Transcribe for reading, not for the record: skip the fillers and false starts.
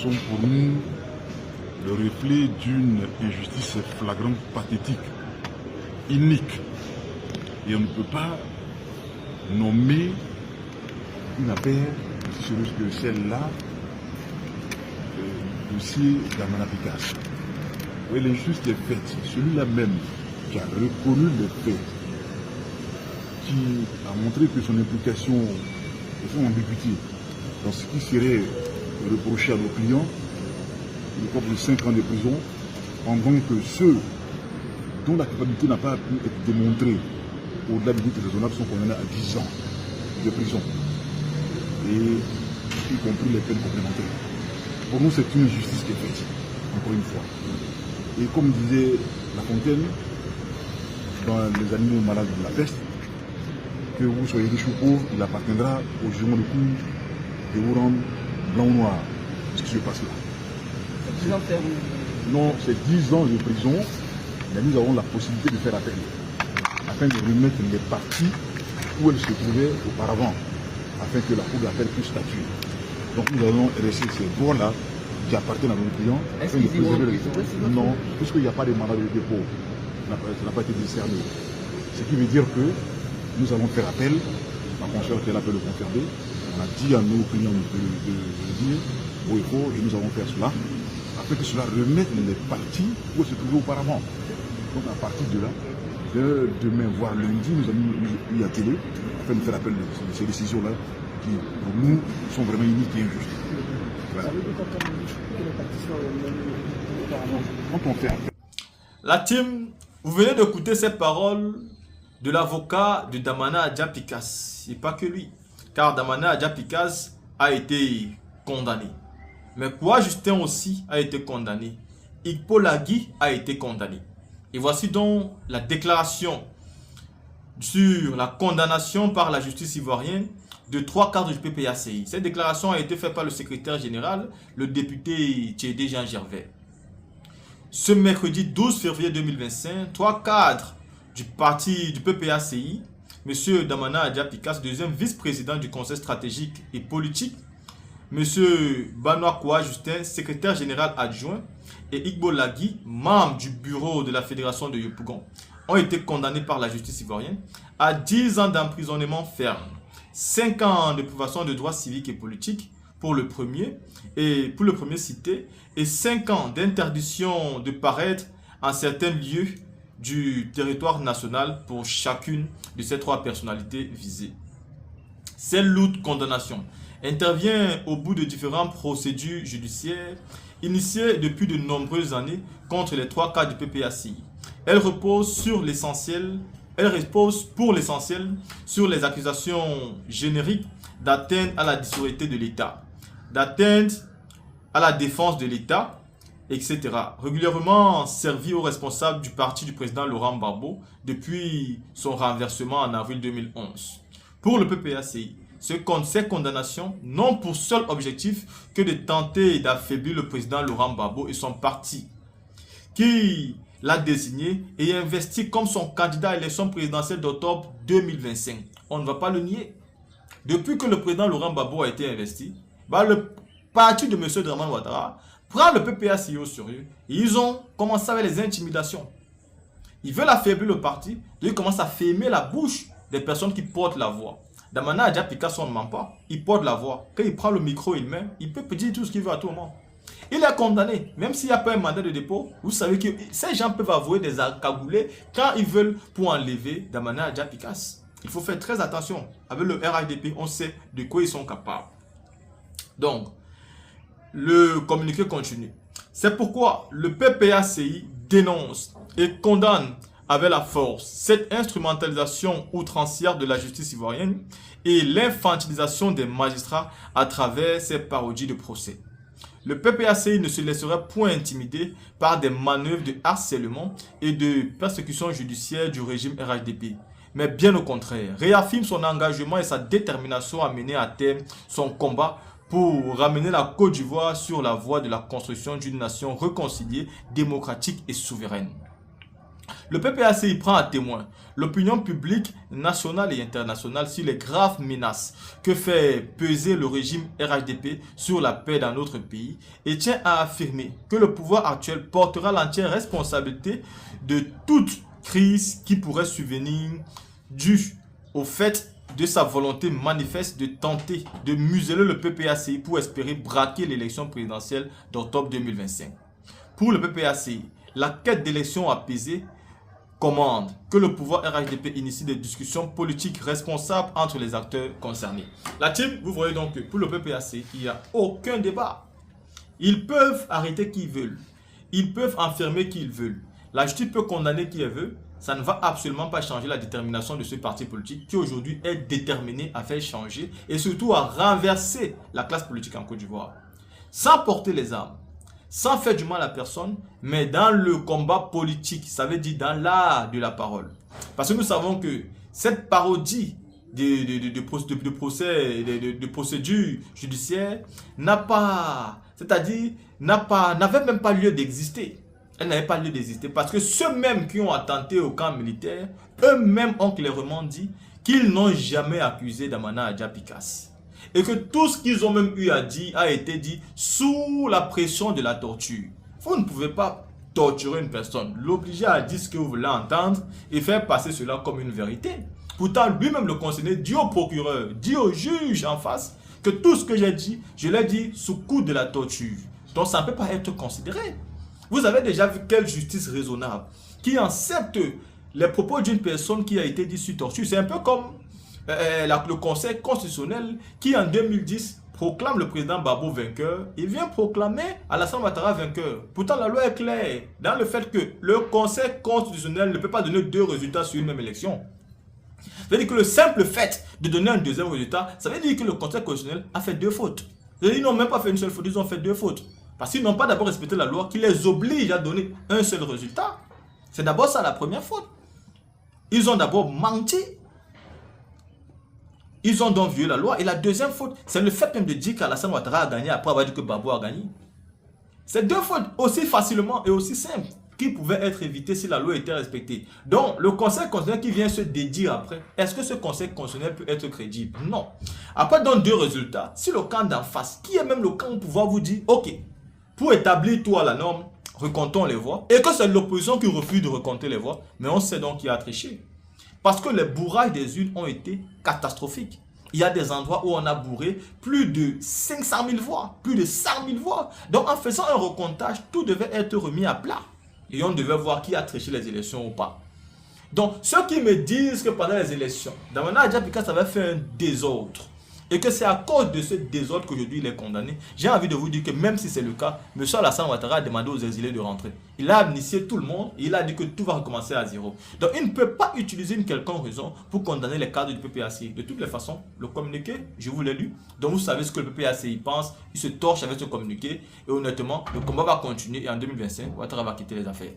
sont pour nous le reflet d'une injustice flagrante, pathétique, inique. Et on ne peut pas nommer une affaire aussi sérieuse que celle-là, le dossier d'Amana Picasse. Oui, l'injustice qui est faite, celui-là même qui a reconnu les faits, qui a montré que son implication et son ambiguïté dans ce qui serait reproché à nos clients, le corps de 5 ans de prison, pendant que ceux dont la culpabilité n'a pas pu être démontrée au-delà du but raisonnable sont condamnés à 10 ans de prison, et y compris les peines complémentaires. Pour nous, c'est une justice qui est faite, encore une fois. Et comme disait La Fontaine, dans Les animaux malades de la peste, que vous soyez riche ou pauvre, il appartiendra au jugement de cour de vous rendre blanc ou noir. Ce qui se passe là. 10 ans ferme. Non, c'est 10 ans de prison, mais nous avons la possibilité de faire appel, afin de remettre les parties où elles se trouvaient auparavant, afin que la cour d'appel puisse statuer. Donc nous allons rester ces droits-là qui appartiennent à nos clients. Est-ce qu'ils y vont? Non, puisqu'il n'y a pas de mandat de dépôt, ça n'a pas été discerné. Ce qui veut dire que nous allons faire appel, ma consoeur qui est là peut le confirmer. On a dit à nos clients de le dire, où il faut, et nous allons faire cela, afin que cela remette les parties où elles se trouvaient auparavant. Donc à partir de là, de demain, voire lundi, nous allons y atteler, afin de faire appel de ces décisions-là, qui pour nous sont vraiment uniques et injustes. Voilà. Quand on fait appel. La team, vous venez d'écouter ces paroles de l'avocat de Damana Adja Picasse. Et pas que lui, car Damana Adja Picasse a été condamné. Mais Kouwa Justin aussi a été condamné. Ikpo Lagui a été condamné. Et voici donc la déclaration sur la condamnation par la justice ivoirienne de 3 cadres du PPACI. Cette déclaration a été faite par le secrétaire général, le député Tchédé Jean Gervais. Ce mercredi 12 février 2025, 3 cadres du parti du PPACI, M. Damana Adja Picasse, deuxième vice-président du conseil stratégique et politique, M. Banois Kouwa Justin, secrétaire général adjoint, et Ikpo Lagui, membre du bureau de la fédération de Yopougon, ont été condamnés par la justice ivoirienne à 10 ans d'emprisonnement ferme, 5 ans de privation de droits civiques et politiques pour le premier cité, et 5 ans d'interdiction de paraître en certains lieux du territoire national pour chacune de ces 3 personnalités visées. Cette lourde condamnation intervient au bout de différentes procédures judiciaires initiées depuis de nombreuses années contre les 3 cas du PPACI. Elle repose pour l'essentiel sur les accusations génériques d'atteinte à la sécurité de l'État, d'atteinte à la défense de l'État, etc. Régulièrement servi aux responsables du parti du président Laurent Gbagbo depuis son renversement en avril 2011. Pour le PPACI, ces condamnations n'ont pour seul objectif que de tenter d'affaiblir le président Laurent Gbagbo et son parti, qui l'a désigné et investi comme son candidat à l'élection présidentielle d'octobre 2025. On ne va pas le nier. Depuis que le président Laurent Gbagbo a été investi, le parti de M. Dramane Ouattara prend le PPACI au sérieux. Et ils ont commencé avec les intimidations. Ils veulent affaiblir le parti, donc ils commencent à fermer la bouche des personnes qui portent la voix. Damana Adja Picasse, on ne ment pas. Il porte la voix. Quand il prend le micro il-même, il peut dire tout ce qu'il veut à tout moment. Il est condamné, même s'il n'y a pas un mandat de dépôt. Vous savez que ces gens peuvent avouer des accaboulés quand ils veulent pour enlever Damana Adja Picasse. Il faut faire très attention. Avec le RHDP, on sait de quoi ils sont capables. Donc, le communiqué continue. C'est pourquoi le PPACI dénonce et condamne avec la force cette instrumentalisation outrancière de la justice ivoirienne et l'infantilisation des magistrats à travers ces parodies de procès. Le PPACI ne se laisserait point intimider par des manœuvres de harcèlement et de persécution judiciaire du régime RHDP, mais bien au contraire, réaffirme son engagement et sa détermination à mener à terme son combat pour ramener la Côte d'Ivoire sur la voie de la construction d'une nation réconciliée, démocratique et souveraine. Le PPACI prend à témoin l'opinion publique nationale et internationale sur les graves menaces que fait peser le régime RHDP sur la paix dans notre pays et tient à affirmer que le pouvoir actuel portera l'entière responsabilité de toute crise qui pourrait survenir due au fait de sa volonté manifeste de tenter de museler le PPACI pour espérer braquer l'élection présidentielle d'octobre 2025. Pour le PPACI, la quête d'élections apaisée commande que le pouvoir RHDP initie des discussions politiques responsables entre les acteurs concernés. La team, vous voyez donc que pour le PPACI, il n'y a aucun débat. Ils peuvent arrêter qui ils veulent. Ils peuvent enfermer qui ils veulent. La justice peut condamner qui elle veut. Ça ne va absolument pas changer la détermination de ce parti politique qui aujourd'hui est déterminé à faire changer et surtout à renverser la classe politique en Côte d'Ivoire. Sans porter les armes, sans faire du mal à personne, mais dans le combat politique, ça veut dire dans l'art de la parole. Parce que nous savons que cette parodie de procédure judiciaire n'avait même pas lieu d'exister. Elle n'avait pas lieu d'exister parce que ceux-mêmes qui ont attenté au camp militaire, eux-mêmes ont clairement dit qu'ils n'ont jamais accusé Damana Adja Picasse. Et que tout ce qu'ils ont même eu à dire a été dit sous la pression de la torture. Vous ne pouvez pas torturer une personne, l'obliger à dire ce que vous voulez entendre et faire passer cela comme une vérité. Pourtant, lui-même le conseiller dit au procureur, dit au juge en face que tout ce que j'ai dit, je l'ai dit sous coup de la torture. Donc ça ne peut pas être considéré. Vous avez déjà vu quelle justice raisonnable qui accepte les propos d'une personne qui a été dit sous torture. C'est un peu comme le Conseil constitutionnel qui en 2010 proclame le président Babo vainqueur et vient proclamer Alassane Ouattara vainqueur. Pourtant la loi est claire dans le fait que le Conseil constitutionnel ne peut pas donner deux résultats sur une même élection. Ça veut dire que le simple fait de donner un deuxième résultat, ça veut dire que le Conseil constitutionnel a fait deux fautes. Ils n'ont même pas fait une seule faute, ils ont fait deux fautes. Parce qu'ils n'ont pas d'abord respecté la loi qui les oblige à donner un seul résultat. C'est d'abord ça la première faute. Ils ont d'abord menti. Ils ont donc violé la loi. Et la deuxième faute, c'est le fait même de dire qu'Alassane Ouattara a gagné après avoir dit que Babo a gagné. C'est deux fautes aussi facilement et aussi simples qui pouvaient être évitées si la loi était respectée. Donc, le Conseil constitutionnel qui vient se dédire après, est-ce que ce Conseil constitutionnel peut être crédible? Non. Après, dans deux résultats, si le camp d'en face, qui est même le camp au pouvoir, vous dit, ok, pour établir tout à la norme, recomptons les voix, et que c'est l'opposition qui refuse de recompter les voix, mais on sait donc qui a triché. Parce que les bourrages des urnes ont été catastrophiques. Il y a des endroits où on a bourré plus de 500 000 voix, plus de 100 000 voix. Donc en faisant un recomptage, tout devait être remis à plat. Et on devait voir qui a triché les élections ou pas. Donc ceux qui me disent que pendant les élections, Damana Adja Picasse avait fait un désordre, et que c'est à cause de ce désordre qu'aujourd'hui il est condamné, j'ai envie de vous dire que même si c'est le cas, M. Alassane Ouattara a demandé aux exilés de rentrer. Il a amnistié tout le monde et il a dit que tout va recommencer à zéro. Donc il ne peut pas utiliser une quelconque raison pour condamner les cadres du PPACI. De toutes les façons, le communiqué, je vous l'ai lu, donc vous savez ce que le PPACI pense, il se torche avec ce communiqué et honnêtement, le combat va continuer et en 2025, Ouattara va quitter les affaires.